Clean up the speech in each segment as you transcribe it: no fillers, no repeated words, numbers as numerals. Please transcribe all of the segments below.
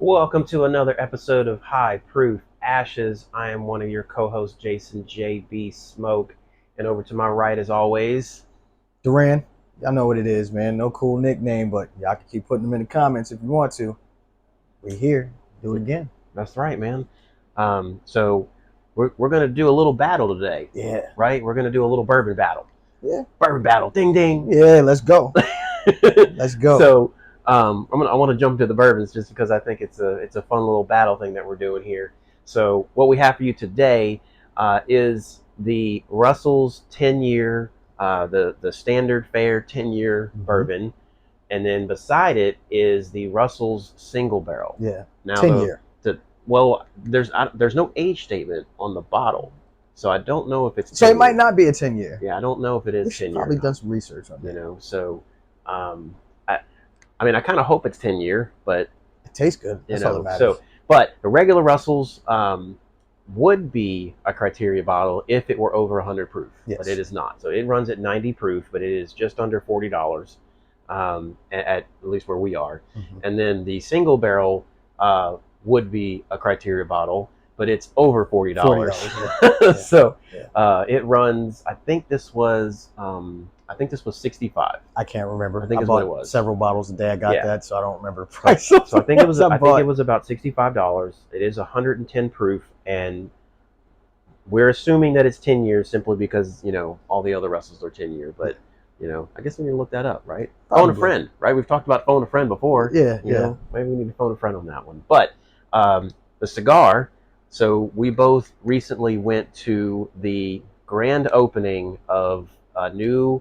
Welcome to another episode of High Proof Ashes. I am one of your co-hosts, Jason JB Smoke, and over to my right, as always, Duran, y'all know what it is, man. No cool nickname, but y'all can keep putting them in the comments if you want to. We here. Do it again. that's right, man. So we're gonna do a little battle today, Yeah. right? We're gonna do a little bourbon battle. Yeah. Bourbon battle, ding ding. Yeah, let's go. Let's go. So I want to jump to the bourbons just because I think it's a fun little battle thing that we're doing here. So what we have for you today is the Russell's 10-year, the standard fare 10-year bourbon, and then beside it is the Russell's single barrel. Yeah. Now 10-year. There's no age statement on the bottle, so I don't know if it's 10 So it might year. not be a 10-year. Yeah, I don't know if it is We should 10 year. probably done some research on that. So I mean, I kind of hope it's 10-year, but It tastes good. That's all that matters. so, but the regular Russells would be a criteria bottle if it were over 100 proof, Yes. but it is not. So it runs at 90 proof, but it is just under $40 at least where we are. And then the single barrel would be a criteria bottle, but it's over $40. $40. So Yeah. it runs. I think this was 65. I can't remember. I think I is what bought it was. several bottles a day. I got Yeah. that, so I don't remember the price. So I think it was. I think bought. it was about $65. It is 110 proof, and we're assuming that it's 10 years simply because all the other Russells are 10-year. But I guess we need to look that up, right? Phone a Probably. friend, right? We've talked about phone a friend before. Yeah, You yeah. know, maybe we need to phone a friend on that one. But the cigar. So we both recently went to the grand opening of a new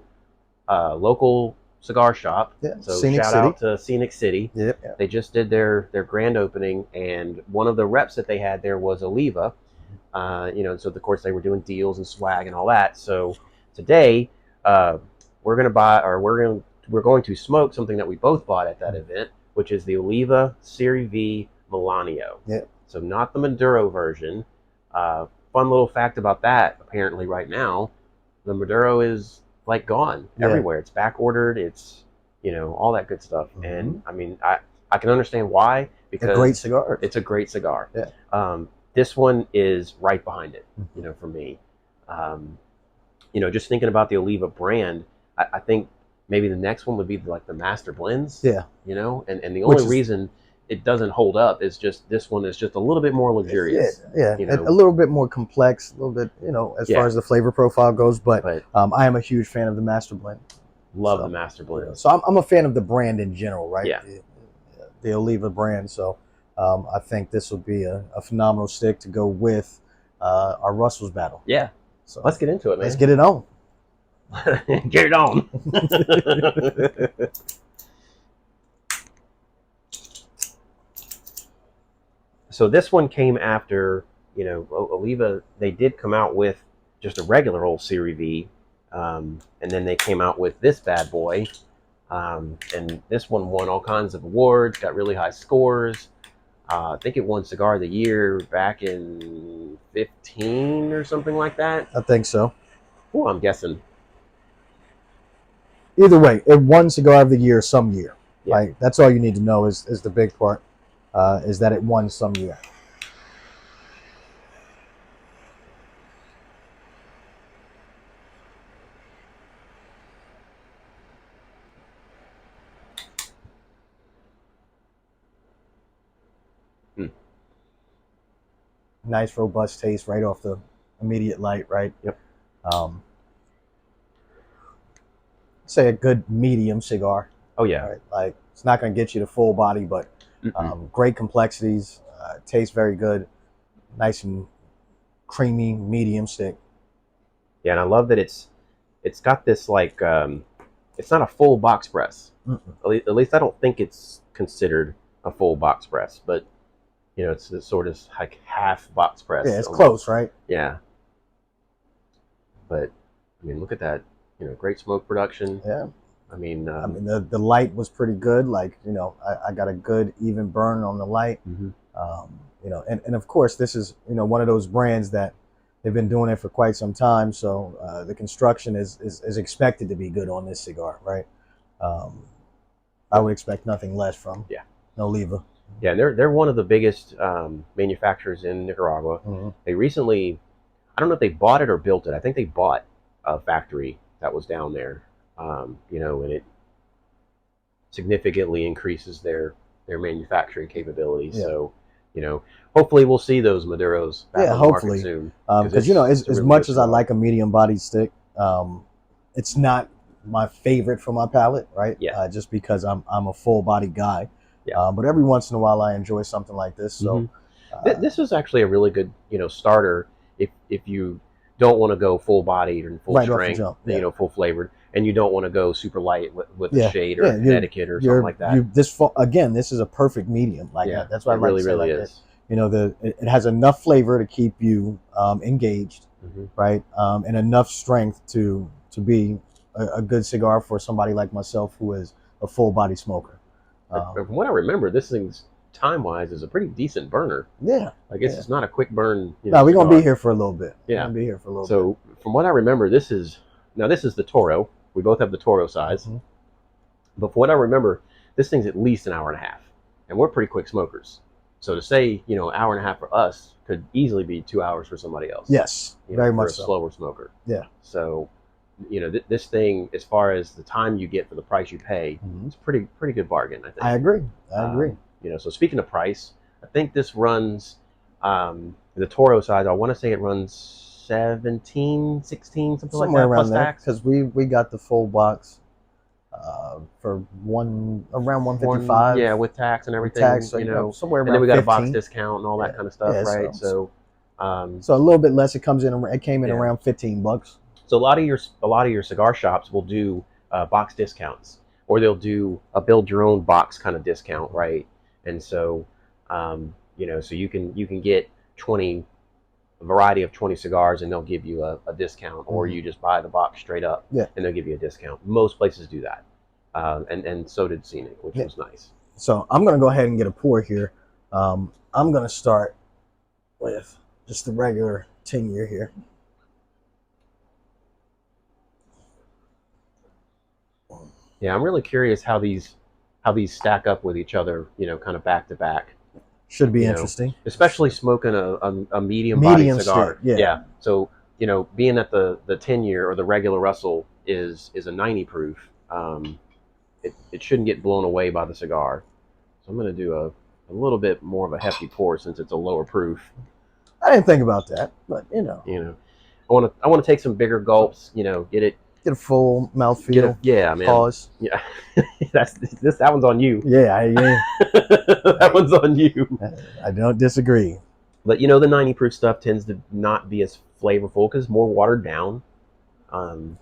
local cigar shop. Yeah. So Scenic shout City. out to Scenic City. Yep. They just did their grand opening, and one of the reps that they had there was Oliva. So of course they were doing deals and swag and all that. So today we're going to smoke something that we both bought at that event, which is the Oliva Serie V Melanio. Yeah. So not the Maduro version. Fun little fact about that. Apparently, right now, the Maduro is like gone everywhere. It's back ordered. It's all that good stuff. And I mean, I can understand why, because A great cigar. it's a great cigar. Yeah. This one is right behind it. For me, just thinking about the Oliva brand, I think maybe the next one would be like the Master Blends. Yeah. And the only reason it doesn't hold up is just this one is just a little bit more luxurious. Yeah. A little bit more complex, a little bit, as far as the flavor profile goes. But I am a huge fan of the Master Blend. Love the Master Blend. So I'm a fan of the brand in general, right? Yeah. The Oliva brand. So I think this will be a phenomenal stick to go with our Russell's battle. Yeah. So let's get into it, man. Let's get it on. Get it on. So this one came after, Oliva. They did come out with just a regular old Serie V, and then they came out with this bad boy, and this one won all kinds of awards, got really high scores. I think it won Cigar of the Year back in 15 or something like that. I think so. Oh, I'm guessing. Either way, it won Cigar of the Year some year. Yeah. Right? That's all you need to know is the big part, is that it won some year. Nice robust taste right off the immediate light, right? Yep. Say a good medium cigar. Oh yeah. Right? Like it's not going to get you the full body, but great complexities. Tastes very good. Nice and creamy medium stick. Yeah, and I love that it's got this like it's not a full box press. At least I don't think it's considered a full box press, but it's sort of like half box press. Yeah, it's almost. close, right? Yeah. But I mean, look at that. Great smoke production. Yeah. I mean, the light was pretty good. Like I got a good even burn on the light. And of course this is one of those brands that they've been doing it for quite some time. So the construction is expected to be good on this cigar, right? I would expect nothing less from Oliva. Yeah, and they're one of the biggest manufacturers in Nicaragua. Mhm. They recently, I don't know if they bought it or built it. I think they bought a factory that was down there. And it significantly increases their manufacturing capabilities. Yeah. So, hopefully we'll see those Maduros back Yeah, on the market hopefully. soon. Because It's a as really much good as I cigar. like a medium-bodied stick, it's not my favorite for my palate, right? Yeah. Just because I'm a full-bodied guy. Yeah. But every once in a while, I enjoy something like this. So, This is actually a really good, starter if you don't want to go full bodied and full right off the strength, jump, yeah, full flavored, and you don't want to go super light with a yeah, shade or yeah. a Connecticut or something like that. Again, this is a perfect medium. Like Yeah, that's what I it like really, to say. really Like is. it has enough flavor to keep you engaged, Mm-hmm. right? And enough strength to be a good cigar for somebody like myself who is a full body smoker. From what I remember, this thing's time wise is a pretty decent burner. Yeah, I guess it's not a quick burn. No, we're gonna be cigar. here for a little bit. Yeah, we're gonna be here for a little bit. So from what I remember, this is the Toro. We both have the Toro size, Mhm. but from what I remember, this thing's at least an hour and a half, and we're pretty quick smokers. So to say, hour and a half for us could easily be 2 hours for somebody else. Yes, very for much a so. slower smoker. Yeah. So, this thing, as far as the time you get for the price you pay, it's pretty good bargain. I think. I agree. I agree. So speaking of price, I think this runs the Toro size. I want to say it runs 17, 16, something Somewhere like that, around plus there, tax. because we got the full box for around 155. Yeah, with tax and everything. Tax, so, somewhere around. And then we got 15. a box discount and all that kind of stuff, Yeah, right? so So a little bit less. It came in Yeah. around $15. So a lot of your cigar shops will do box discounts, or they'll do a build your own box kind of discount, right? And so, so you can get a variety of 20 cigars, and they'll give you a discount, or you just buy the box straight up, Yeah. and they'll give you a discount. Most places do that, and so did Scenic, which was nice. So I'm gonna go ahead and get a pour here. I'm gonna start with just the regular 10-year here. Yeah, I'm really curious how these stack up with each other, kind of back to back. Should be interesting. Especially smoking a medium-bodied cigar. Stick, yeah. So, being that the 10-year or the regular Russell is a 90 proof, it shouldn't get blown away by the cigar. So I'm going to do a little bit more of a hefty pour since it's a lower proof. I didn't think about that, but I want to take some bigger gulps. Get a full mouthfeel. Yeah, man. Pause. Yeah, that one's on you. Yeah, That one's on you. I don't disagree. But the 90 proof stuff tends to not be as flavorful because it's more watered down.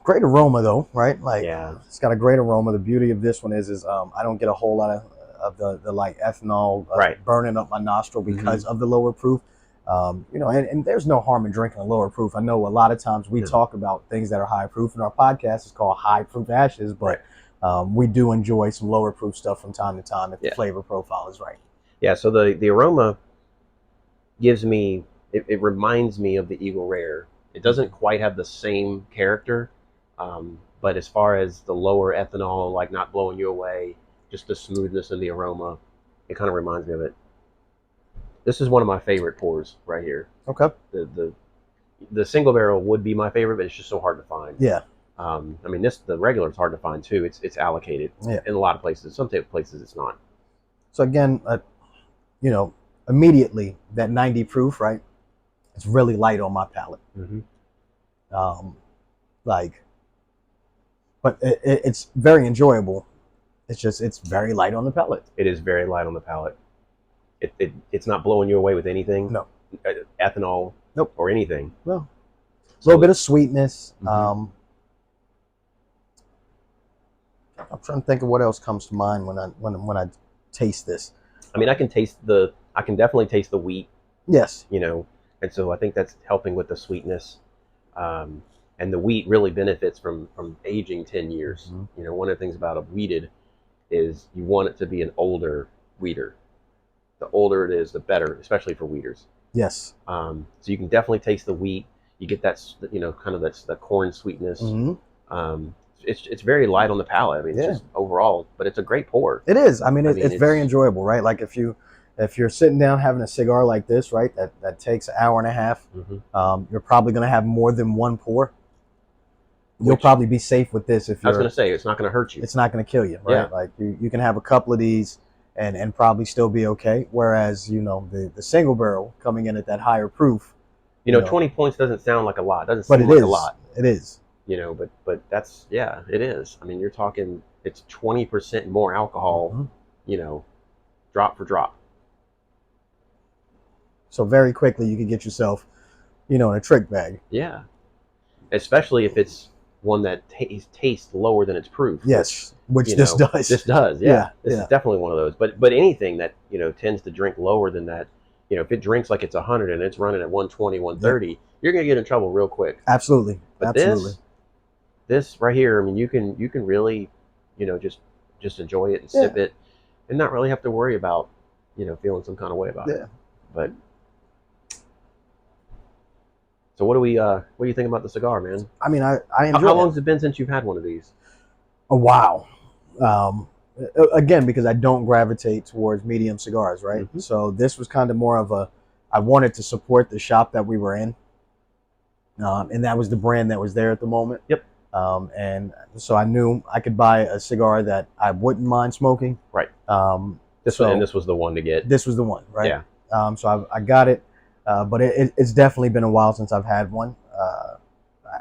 Great aroma though, right? Like, yeah, it's got a great aroma. The beauty of this one is I don't get a whole lot of the like ethanol burning up my nostril because of the lower proof. And there's no harm in drinking a lower proof. I know a lot of times we talk about things that are high proof, and our podcast is called High Proof Ashes, but we do enjoy some lower proof stuff from time to time if the flavor profile is right. Yeah, so the aroma gives me, it reminds me of the Eagle Rare. It doesn't quite have the same character, but as far as the lower ethanol, like not blowing you away, just the smoothness of the aroma, it kind of reminds me of it. This is one of my favorite pours right here. Okay. The single barrel would be my favorite, but it's just so hard to find. Yeah. The regular is hard to find too. It's allocated in a lot of places. Some places it's not. So again, immediately that 90 proof, right? It's really light on my palate. But it's very enjoyable. It's very light on the palate. It is very light on the palate. It's not blowing you away with anything. No. Ethanol. Nope. Or anything. No. A little bit of sweetness. Mm-hmm. I'm trying to think of what else comes to mind when I taste this. I can definitely taste the wheat. Yes. And so I think that's helping with the sweetness. And the wheat really benefits from aging 10 years. Mm-hmm. One of the things about a wheated is you want it to be an older wheater. The older it is, the better, especially for wheaters. Yes. So you can definitely taste the wheat. You get that, kind of that corn sweetness. Mm-hmm. It's very light on the palate. It's just overall, but it's a great pour. It is. It's very enjoyable, right? Like if you if you're sitting down having a cigar like this, right, that takes an hour and a half, you're probably going to have more than one pour. You'll probably be safe with this. If I was going to say, it's not going to hurt you. It's not going to kill you, right? Yeah. Like you can have a couple of these and probably still be okay. Whereas, you know, the single barrel coming in at that higher proof. You know, 20 points doesn't sound like a lot. Doesn't but seem it like is a lot. It is. You know, but that's, yeah, it is. I mean, you're talking, it's 20% more alcohol, you know, drop for drop. So very quickly you can get yourself, you know, in a trick bag. Yeah. Especially if it's one that tastes lower than its proof. Yes, which this does. This does, yeah. This is definitely one of those. But anything that, you know, tends to drink lower than that, you know, if it drinks like it's 100 and it's running at 120, 130, you're going to get in trouble real quick. Absolutely. But absolutely. This right here, I mean, you can really, you know, just enjoy it and sip it and not really have to worry about, you know, feeling some kind of way about it. But so what do you think about the cigar, man? I mean, I enjoy How long has it been since you've had one of these? A while. Again, because I don't gravitate towards medium cigars, right? So this was kind of more of I wanted to support the shop that we were in. And that was the brand that was there at the moment. Yep. And so I knew I could buy a cigar that I wouldn't mind smoking. Right. This was the one to get. This was the one, right? Yeah. So I got it, but it's definitely been a while since I've had one.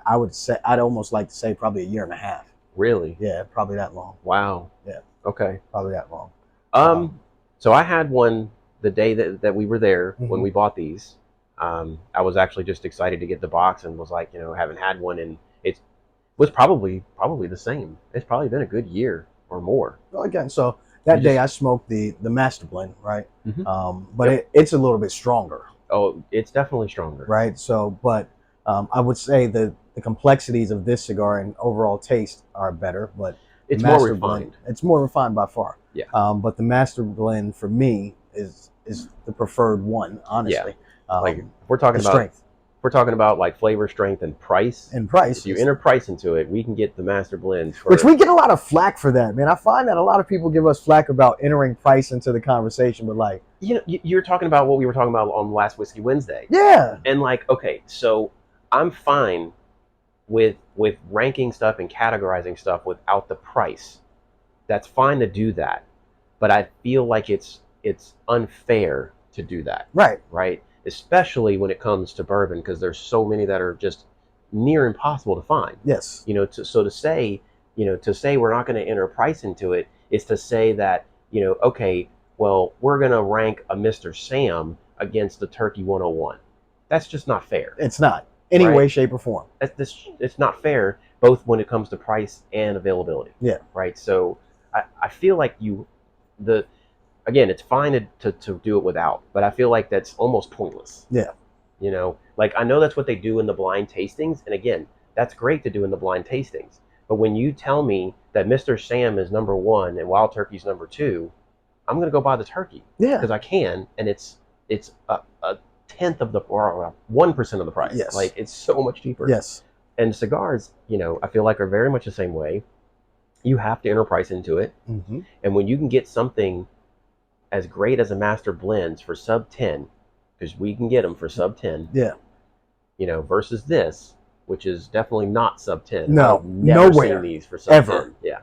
I would say I'd almost like to say probably a year and a half. Really? Yeah, probably that long. Wow. Yeah. Okay. Probably that long. So I had one the day that we were there when we bought these. I was actually just excited to get the box and was like, you know, haven't had one, and it was probably the same. It's probably been a good year or more. Well, again, so that day I smoked the Master Blend, right? But it's a little bit stronger. Oh, it's definitely stronger. Right. So, but I would say the complexities of this cigar and overall taste are better, but it's more refined. It's more refined by far. Yeah. But the Master Blend for me is the preferred one, honestly. Yeah. Like if we're talking about strength. We're talking about like flavor, strength, and price. And price. If you enter price into it, we can get the Master Blends. Which we get a lot of flack for that, man. I find that a lot of people give us flack about entering price into the conversation, but like, you know, you're talking about what we were talking about on last Whiskey Wednesday. Yeah. And like, okay, so I'm fine with ranking stuff and categorizing stuff without the price. That's fine to do that, but I feel like it's unfair to do that. Right. Especially when it comes to bourbon, because there's so many that are just near impossible to find. Yes. You know, to say we're not going to enter price into it is to say that, you know, okay, well, we're going to rank a Mr. Sam against the Turkey 101. That's just not fair. It's not. Any way, shape, or form. It's not fair, both when it comes to price and availability. Yeah. Right. So I feel like again, it's fine to do it without, but I feel like that's almost pointless. Yeah. You know, like I know that's what they do in the blind tastings. And again, that's great to do in the blind tastings. But when you tell me that Mr. Sam is number 1 and Wild Turkey's number 2, I'm going to go buy the turkey. Yeah. Because I can. And it's a tenth of or 1% of the price. Yes. Like it's so much cheaper. Yes. And cigars, you know, I feel like are very much the same way. You have to enter price into it. And when you can get something as great as a Master Blends for sub 10, because we can get them for sub 10. Yeah. You know, versus this, which is definitely not sub 10. No, I've never nowhere seen these for sub ever. 10. Yeah.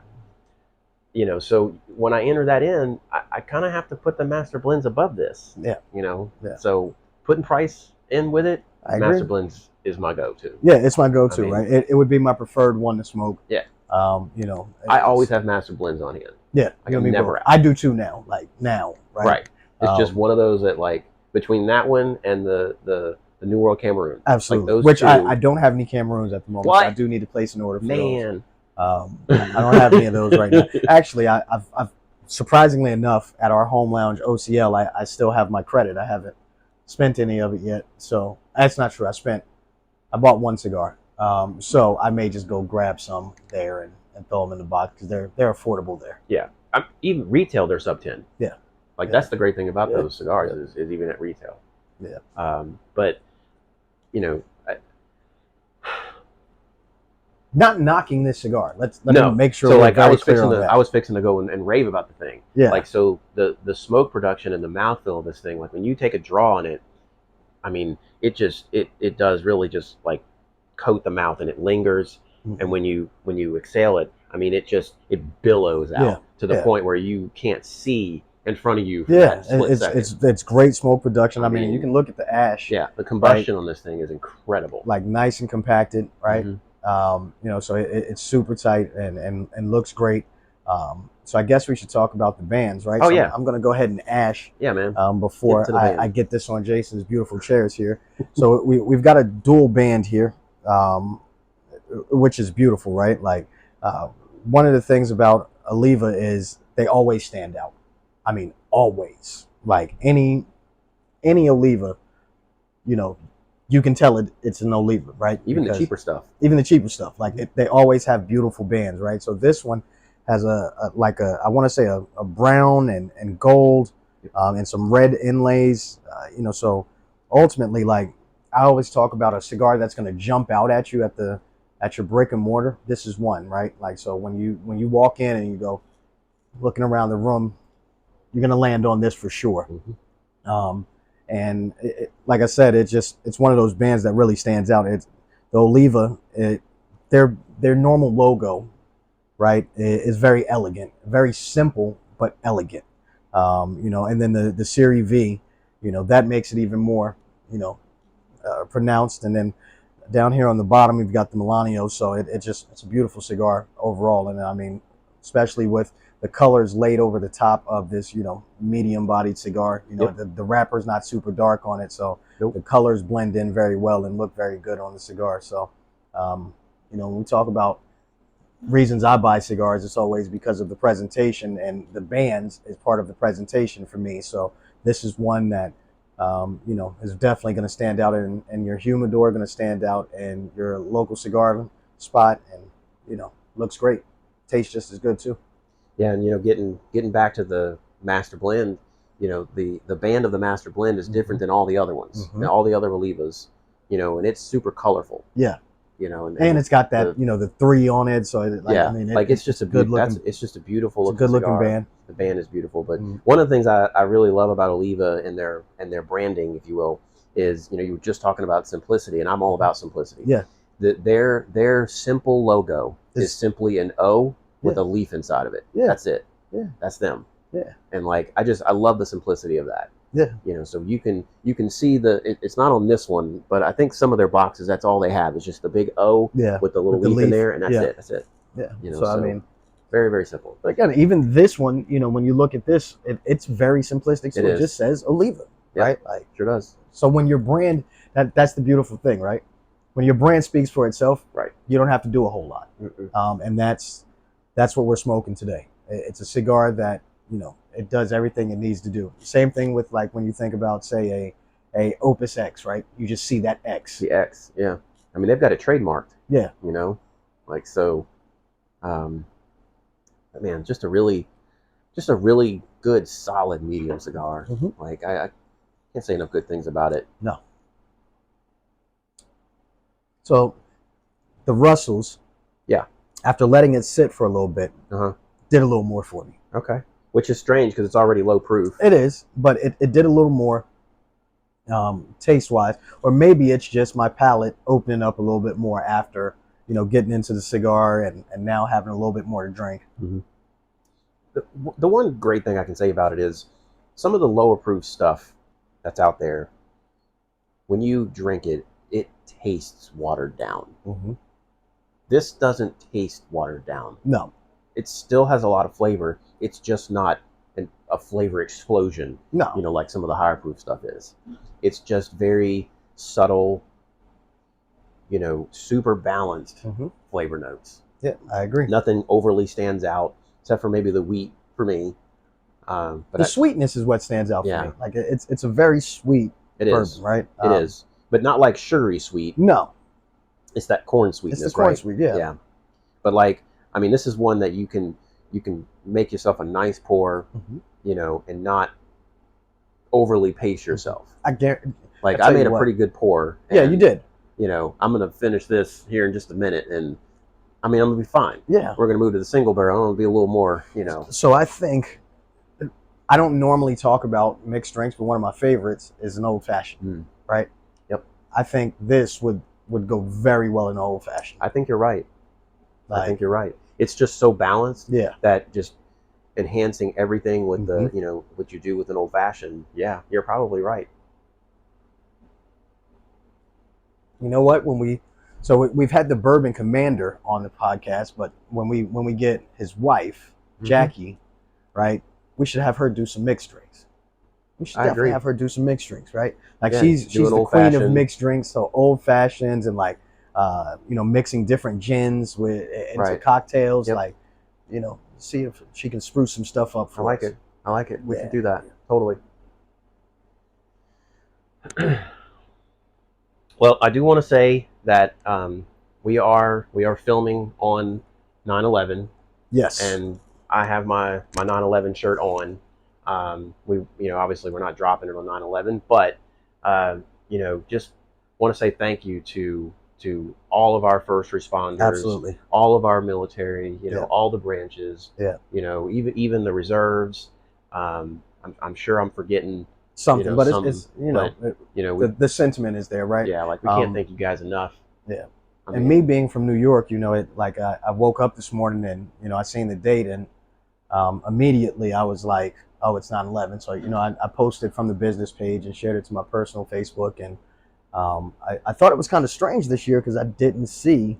You know, so when I enter that in, I kind of have to put the Master Blends above this. Yeah. You know, yeah. So putting price in with it, I Master agree. Blends is my go-to. Yeah, it's my go-to, I mean, right? It would be my preferred one to smoke. Yeah. You know, I always have Master Blends on hand. Yeah. Like I'm never out. I do too now. Like now, right? Right. It's just one of those that like between that one and the New World Cameroon. Absolutely. Like those Which two, I don't have any Cameroons at the moment. What? So I do need to place an order for those. Man. I don't have any of those right now. Actually, I've surprisingly enough at our home lounge OCL, I still have my credit. I haven't spent any of it yet. So that's not true. I bought one cigar. So I may just go grab some there and throw them in the box because they're affordable there. Yeah. Even retail, they're sub 10. Yeah. Like that's the great thing about those cigars is even at retail. Yeah. But you know, Not knocking this cigar. Let No. me make sure So we're like I very was clear fixing on to that. I was fixing to go and rave about the thing. Yeah. Like so the smoke production and the mouthfeel of this thing, like when you take a draw on it, I mean, it does really just like coat the mouth and it lingers. Mhm. And when you exhale it, I mean, it billows out Yeah, to the yeah. point where you can't see in front of you for Yeah, that split second. it's great smoke production. I I mean, you mean, can look at the ash. Yeah, the right? combustion on this thing is incredible. Like nice and compacted, right? Mhm. You know, so it's super tight and looks great. So I guess we should talk about the bands, right? Oh So yeah, I'm going to go ahead and ash yeah, man. before Get to the band. I get this on Jason's beautiful chairs here. So we've got a dual band here, which is beautiful, right? Like one of the things about Oliva is they always stand out. I mean, always. Like any Oliva, you know, you can tell it's an Oliva, right? Even Because the cheaper stuff. even the cheaper stuff, like they always have beautiful bands, right? So this one has I want to say a brown and gold, and some red inlays, you know. So ultimately, like I always talk about a cigar that's going to jump out at you at your brick and mortar. This is one, right? Like so when you walk in and you go looking around the room, you're going to land on this for sure. Mm-hmm. And like I said, it's one of those bands that really stands out. It's the Oliva. Their normal logo, right, is very elegant, very simple but elegant. You know, and then the Serie V, you know, that makes it even more, you know, pronounced. And then down here on the bottom, we've got the Melanio. So it's a beautiful cigar overall. And I mean, especially with the colors laid over the top of this, you know, medium-bodied cigar. You know, the wrapper's not super dark on it, so the colors blend in very well and look very good on the cigar. So, you know, when we talk about reasons I buy cigars, it's always because of the presentation, and the bands is part of the presentation for me. So this is one that, you know, is definitely going to stand out in your humidor, going to stand out in your local cigar spot, and, you know, looks great. Tastes just as good too. Yeah, and you know, getting back to the master blend, you know, the band of the master blend is different than all the other ones, and all the other Olivas, you know, and it's super colorful. Yeah, you know, and it's got that you know the 3 on it, so like, yeah, I mean, like it's just a good beautiful. looking. It's just a beautiful. It's a good looking band. The band is beautiful, but one of the things I really love about Oliva and their branding, if you will, is, you know, you were just talking about simplicity, and I'm all about simplicity. Yeah, their simple logo is simply an O with a leaf inside of it. Yeah, that's it. Yeah, that's them. Yeah, and like I love the simplicity of that. Yeah, you know, so you can see it's not on this one, but I think some of their boxes, that's all they have is just the big O with the little leaf in there, and that's it. Yeah, you know, so I mean, very, very simple. But again, even this one, you know, when you look at this, it's very simplistic. So it just says Oliva, right? Like, sure does. So when your brand, that's the beautiful thing, right? When your brand speaks for itself, right, you don't have to do a whole lot. And that's what we're smoking today. It's a cigar that, you know, it does everything it needs to do. Same thing with, like, when you think about, say, a Opus X, right? You just see that X. The X, yeah. I mean, they've got it trademarked. Yeah. You know, like, so, man, just a really good, solid medium cigar. Like, I can't say enough good things about it. No. So, the Russells, after letting it sit for a little bit, did a little more for me. Okay. Which is strange because it's already low proof. It is, but it did a little more taste-wise, or maybe it's just my palate opening up a little bit more after, you know, getting into the cigar and now having a little bit more to drink. The one great thing I can say about it is some of the lower proof stuff that's out there, when you drink it, it tastes watered down. This doesn't taste watered down. No. It still has a lot of flavor. It's just not a flavor explosion. No. You know, like some of the higher proof stuff is. It's just very subtle, you know, super balanced flavor notes. Yeah, I agree. Nothing overly stands out, except for maybe the wheat for me. But the sweetness is what stands out for me. Like, it's a very sweet bourbon, right? It is, but not like sugary sweet. No. It's that corn sweetness, it's the corn sweet, yeah. But, like, I mean, this is one that you can make yourself a nice pour, you know, and not overly pace yourself. I guarantee. Like, I made a pretty good pour. Yeah, you did. You know, I'm gonna finish this here in just a minute, and I mean, I'm gonna be fine. Yeah. We're gonna move to the single barrel. I'm gonna be a little more, So I think I don't normally talk about mixed drinks, but one of my favorites is an old fashioned, right? Yep. I think this would go very well in an old fashioned. I think you're right. I think you're right. It's just so balanced. Yeah. That just enhancing everything with the, what you do with an old fashioned. Yeah, you're probably right. You know what? We've had the Bourbon Commander on the podcast, but when we get his wife, Jackie, right? We should have her do some mixed drinks. We should definitely have her do some mixed drinks, right? Like she's the queen of mixed drinks, so old fashions and like mixing different gins into cocktails, like see if she can spruce some stuff up for us. I like it. We can do that. Totally. Well, I do want to say that we are filming on 9/11. Yes. And I have my 9/11 shirt on. We obviously we're not dropping it on 9/11, but just want to say thank you to all of our first responders, absolutely, all of our military, all the branches, even the reserves. I'm sure I'm forgetting something, but the sentiment is there, right? Yeah, like we can't thank you guys enough. Yeah. And me being from New York, I woke up this morning and I seen the date and immediately I was like, oh, it's 9/11. So, I posted from the business page and shared it to my personal Facebook. And I thought it was kind of strange this year because I didn't see,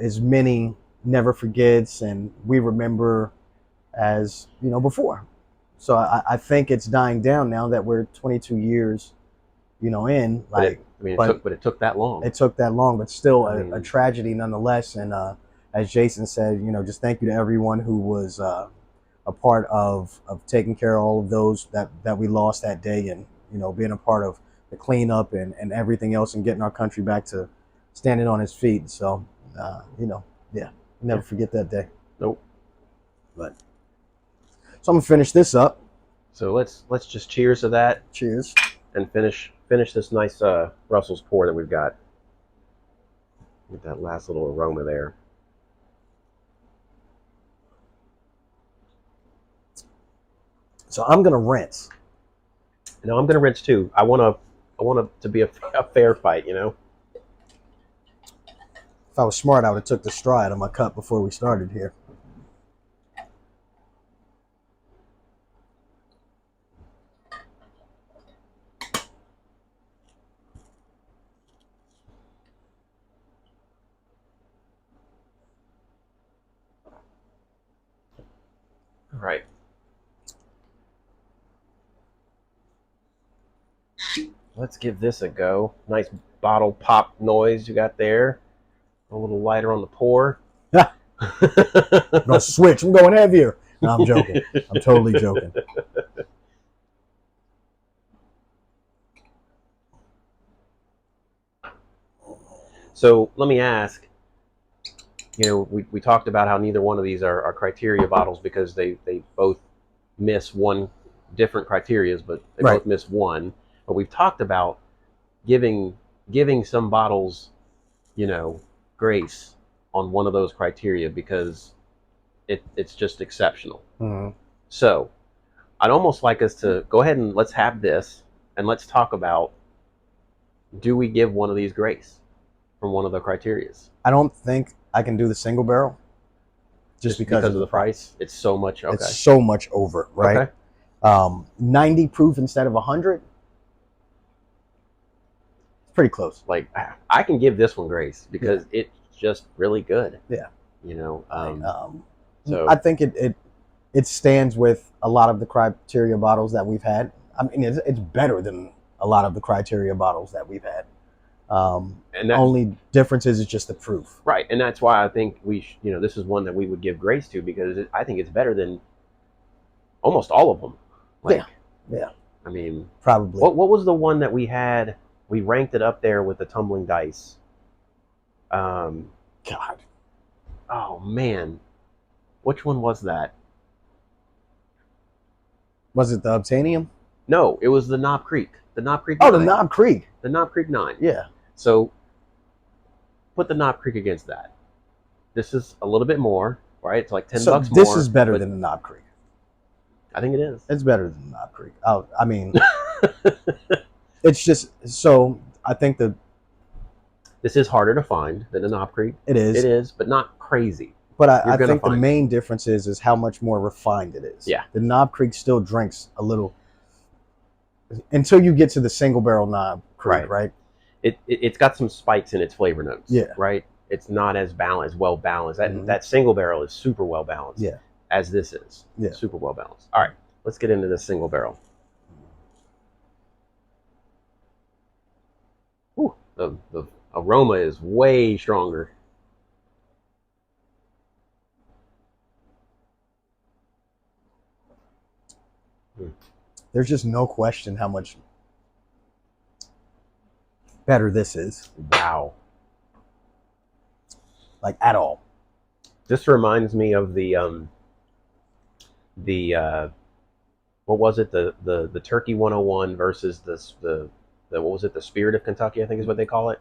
as many never forgets and we remember as, before. So I think it's dying down now that we're 22 years, in. Like, but it took that long. It took that long, but still a tragedy nonetheless. And as Jason said, just thank you to everyone who was a part of taking care of all of those that we lost that day, and being a part of the cleanup and everything else, and getting our country back to standing on its feet. So, never forget that day. Nope. But so I'm gonna finish this up. So let's just cheers to that. Cheers. And finish this nice Russell's pour that we've got. Get that last little aroma there. So I'm gonna rinse. No, I'm gonna rinse too. I want it to be a fair fight, If I was smart, I would have took the straw out of my cup before we started here. All right. Let's give this a go. Nice bottle pop noise you got there. A little lighter on the pour. I'm gonna switch. I'm going heavier. No, I'm joking. I'm totally joking. So let me ask, we talked about how neither one of these are criteria bottles because they both miss one different criterias, but they both miss one. But we've talked about giving some bottles, grace on one of those criteria because it's just exceptional. Mm-hmm. So I'd almost like us to go ahead and let's have this and let's talk about, do we give one of these grace from one of the criterias? I don't think I can do the single barrel just because of the price. It's so much. Okay. It's so much over, right? Okay. 90 proof instead of 100. Pretty close. Like I can give this one grace because it's just really good. Yeah. So I think it stands with a lot of the criteria bottles that we've had. I mean, it's better than a lot of the criteria bottles that we've had. And the only difference is it's just the proof. Right, and that's why I think this is one that we would give grace to because I think it's better than almost all of them. Yeah. I mean, probably. What was the one that we had? We ranked it up there with the tumbling dice. God. Oh man, which one was that? Was it the Obtainium? No, it was the Knob Creek. The Knob Creek. Oh, 9. The Knob Creek. The Knob Creek 9. Yeah. So put the Knob Creek against that. This is a little bit more, right? It's like 10 So bucks more. this is better than the Knob Creek. I think it is. It's better than Knob Creek. I mean, it's just so. I think this is harder to find than the Knob Creek. it is. It is, but not crazy. But You're I gonna think the find main difference is how much more refined it is. Yeah. The Knob Creek still drinks a little until you get to the single barrel Knob Creek, right? It's got some spikes in its flavor notes. Yeah. Right. It's not as balanced, well balanced. Mhm. That single barrel is super well balanced. Yeah. As this is. Yeah. Super well balanced. All right. Let's get into this single barrel. Ooh, the aroma is way stronger. There's just no question how much better this is. Wow. Like at all. This reminds me of the what was it, the Turkey 101 versus the what was it, the Spirit of Kentucky, I think is what they call it,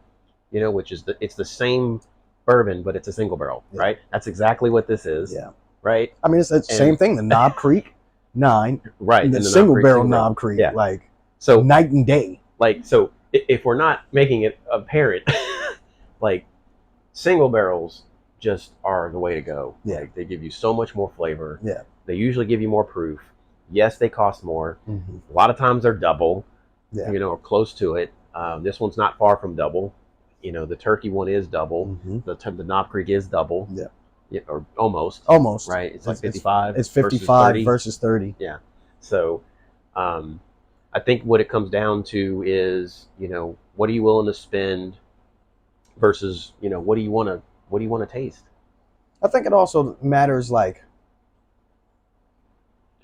you know, which is it's the same bourbon but it's a single barrel. Yeah. Right, that's exactly what this is. Yeah. Right, I mean, it's the same thing. The Knob Creek 9, right, and the Knob single Creek, barrel Knob Creek, yeah. like So night and day. like, so if we're not making it apparent, like, single barrels just are the way to go. Yeah. Like, they give you so much more flavor. Yeah. They usually give you more proof. Yes, they cost more. Mm-hmm. A lot of times they're double, Yeah. you know, or close to it. This one's not far from double. You know, the Turkey one is double. Mm-hmm. The Knob Creek is double. Yeah. Yeah, or almost. Almost. Right. It's like 55. It's 55 versus 30. versus 30. Yeah. So, I think what it comes down to is, you know, what are you willing to spend versus, you know, what do you want to taste? I think it also matters, like,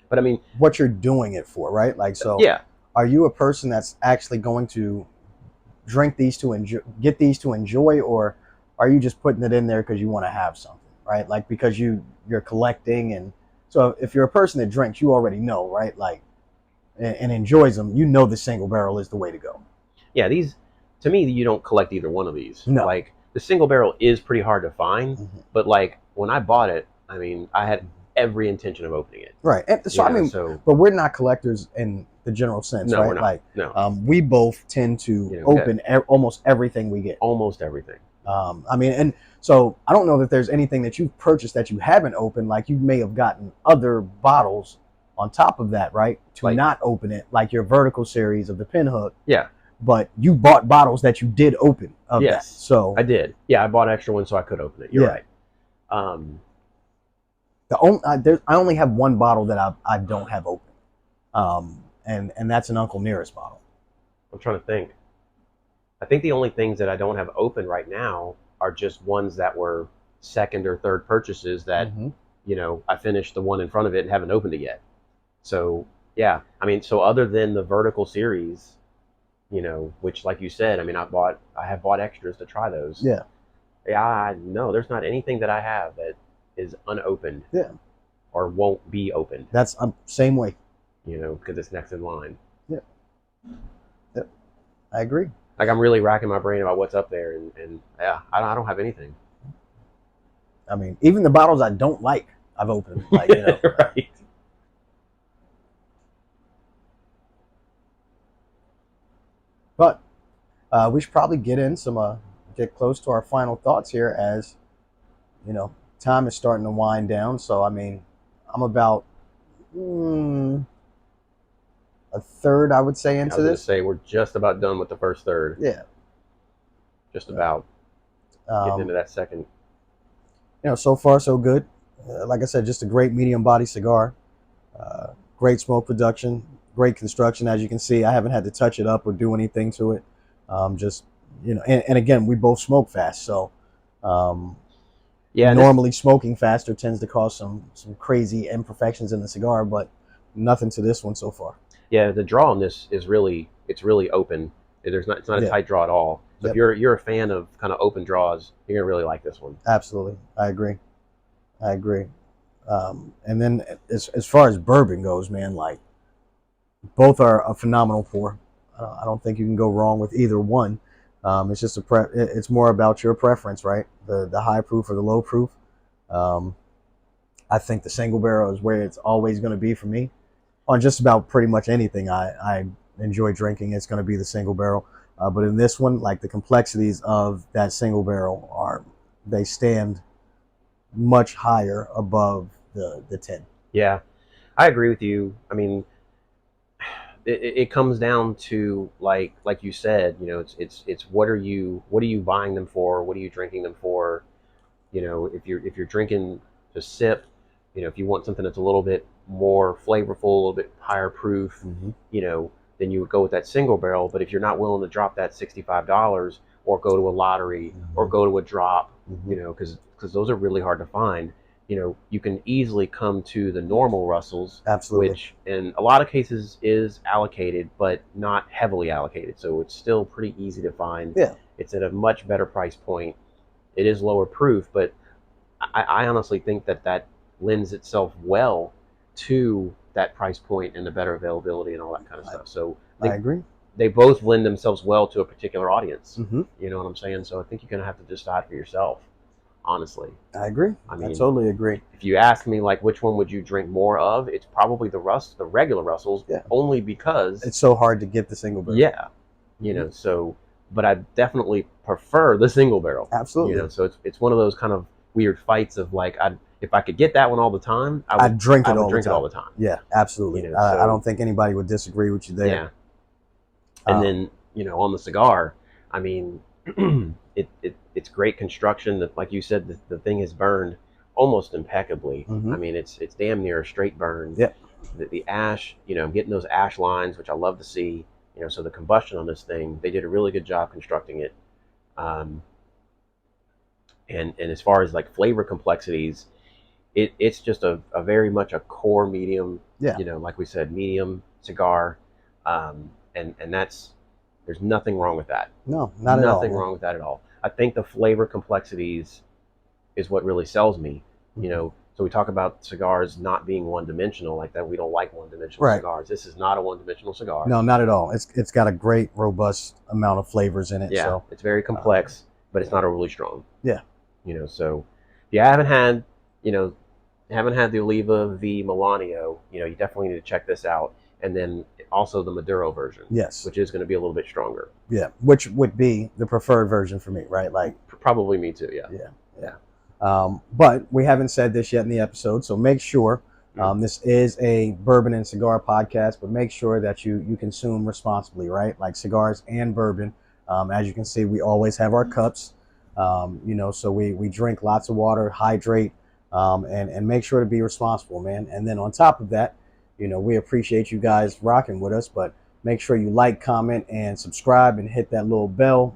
But I mean, what you're doing it for, right? Like, so yeah, are you a person that's actually going to drink these to enjoy, get these to enjoy, or are you just putting it in there because you want to have something, right? Like, because you're collecting. And so if you're a person that drinks, you already know, right? Like, and enjoys them, you know the single barrel is the way to go. yeah. These, to me, you don't collect either one of these. No. Like, the single barrel is pretty hard to find, Mm-hmm. but like when I bought it, I mean, I had every intention of opening it. Right. And so, You I know, mean, so but we're not collectors in the general sense, no, right? we're not. Like, No, we both tend to You know, open almost everything we get. almost everything. I mean, and so I don't know that there's anything that you've purchased that you haven't opened. Like, you may have gotten other bottles on top of that, right? To Like, not open it, like your vertical series of the Pinhook. yeah, But you bought bottles that you did open of Yes, that. So I did. Yeah, I bought extra ones so I could open it. You're Yeah. right. I only have one bottle that I don't have open, and that's an Uncle Nearest bottle. I'm trying to think. I think the only things that I don't have open right now are just ones that were second or third purchases that, Mm-hmm. you know, I finished the one in front of it and haven't opened it yet. So, yeah. I mean, so other than the vertical series, you know, which, like you said, I mean, I have bought extras to try those. Yeah. Yeah, no, there's not anything that I have that is unopened. Yeah. Or won't be opened, That's same way. you know, because it's next in line. Yep. I agree. Like, I'm really racking my brain about what's up there, and yeah, I don't have anything. I mean, even the bottles I don't like, I've opened. Like, you know, Right. But we should probably get close to our final thoughts here, as you know, time is starting to wind down. So I mean, I'm about a third, I would say, I into was gonna this. say we're just about done with the first third. Yeah. Just about getting into that second. You know, so far so good. Like I said, just a great medium body cigar. Great smoke production, great construction. As you can see, I haven't had to touch it up or do anything to it. Just, you know, and again, we both smoke fast, so Yeah. normally smoking faster tends to cause some crazy imperfections in the cigar, but nothing to this one so far. Yeah, the draw on this is really open. It's not a Yeah. tight draw at all. So Yep. if you're a fan of kind of open draws, you're gonna really like this one. Absolutely, I agree. And then as far as bourbon goes, man, like, both are a phenomenal pour. I don't think you can go wrong with either one. It's just it's more about your preference, right? The high proof or the low proof. I think the single barrel is where it's always going to be for me. On just about pretty much anything I enjoy drinking, it's going to be the single barrel. But in this one, like the complexities of that single barrel they stand much higher above the 10. Yeah, I agree with you. I mean, it comes down to like you said, you know, it's what are you buying them for? What are you drinking them for? You know, if you're drinking to sip, you know, if you want something that's a little bit more flavorful, a little bit higher proof, you know, then you would go with that single barrel. But if you're not willing to drop that $65 or go to a lottery or go to a drop, you know, because those are really hard to find, you know, you can easily come to the normal Russells, Absolutely. which in a lot of cases is allocated, but not heavily allocated. So it's still pretty easy to find. Yeah. It's at a much better price point. It is lower proof, but I honestly think that lends itself well to that price point and the better availability and all that kind of stuff. So I agree. They both lend themselves well to a particular audience. Mm-hmm. You know what I'm saying? So I think you're going to have to decide for yourself, honestly. I agree. I totally agree. If you ask me, like, which one would you drink more of, it's probably the regular Russells, only because it's so hard to get the single barrel. Yeah. You know, so, but I definitely prefer the single barrel. Absolutely. You know, so it's one of those kind of weird fights of like, if I could get that one all the time, I'd drink it all the time. Yeah, absolutely. You know, I don't think anybody would disagree with you there. Yeah. And then, you know, on the cigar, I mean, it's great construction. That, like you said, the thing is burned almost impeccably. I mean, it's damn near a straight burn. Yep. The ash, you know, I'm getting those ash lines, which I love to see. You know, so the combustion on this thing, they did a really good job constructing it. And as far as like flavor complexities, it's just a very much a core medium. Yeah. You know, like we said, medium cigar. And there's nothing wrong with that. No, not at all. Nothing wrong with that at all. I think the flavor complexities is what really sells me. You know, so we talk about cigars not being one-dimensional, like that we don't like one-dimensional cigars. This is not a one-dimensional cigar. No, not at all. It's got a great, robust amount of flavors in it. Yeah, so it's very complex, but it's not overly strong. Yeah. You know, so if you haven't had the Oliva V Melanio, you know, you definitely need to check this out. And then also the Maduro version. Yes. Which is going to be a little bit stronger. Yeah, which would be the preferred version for me, right? Like probably me too, yeah. Yeah. But we haven't said this yet in the episode, so make sure this is a bourbon and cigar podcast, but make sure that you consume responsibly, right? Like cigars and bourbon. As you can see, we always have our cups, you know, so we drink lots of water, hydrate, and make sure to be responsible, man. And then on top of that, you know, we appreciate you guys rocking with us, but make sure you like, comment, and subscribe and hit that little bell,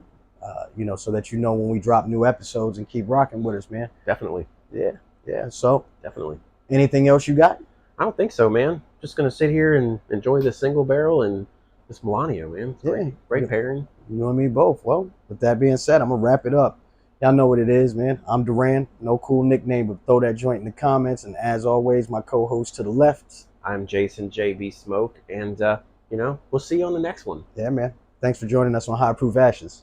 you know, so that you know when we drop new episodes, and keep rocking with us, man. Definitely. Yeah. So, definitely. Anything else you got? I don't think so, man. Just going to sit here and enjoy this single barrel and this Melanio, man. Great pairing. You and me both. Well, with that being said, I'm going to wrap it up. Y'all know what it is, man. I'm Duran. No cool nickname, but throw that joint in the comments. And as always, my co-host to the left. I'm Jason JB Smoke, and you know, we'll see you on the next one. Yeah, man. Thanks for joining us on High Proof Ashes.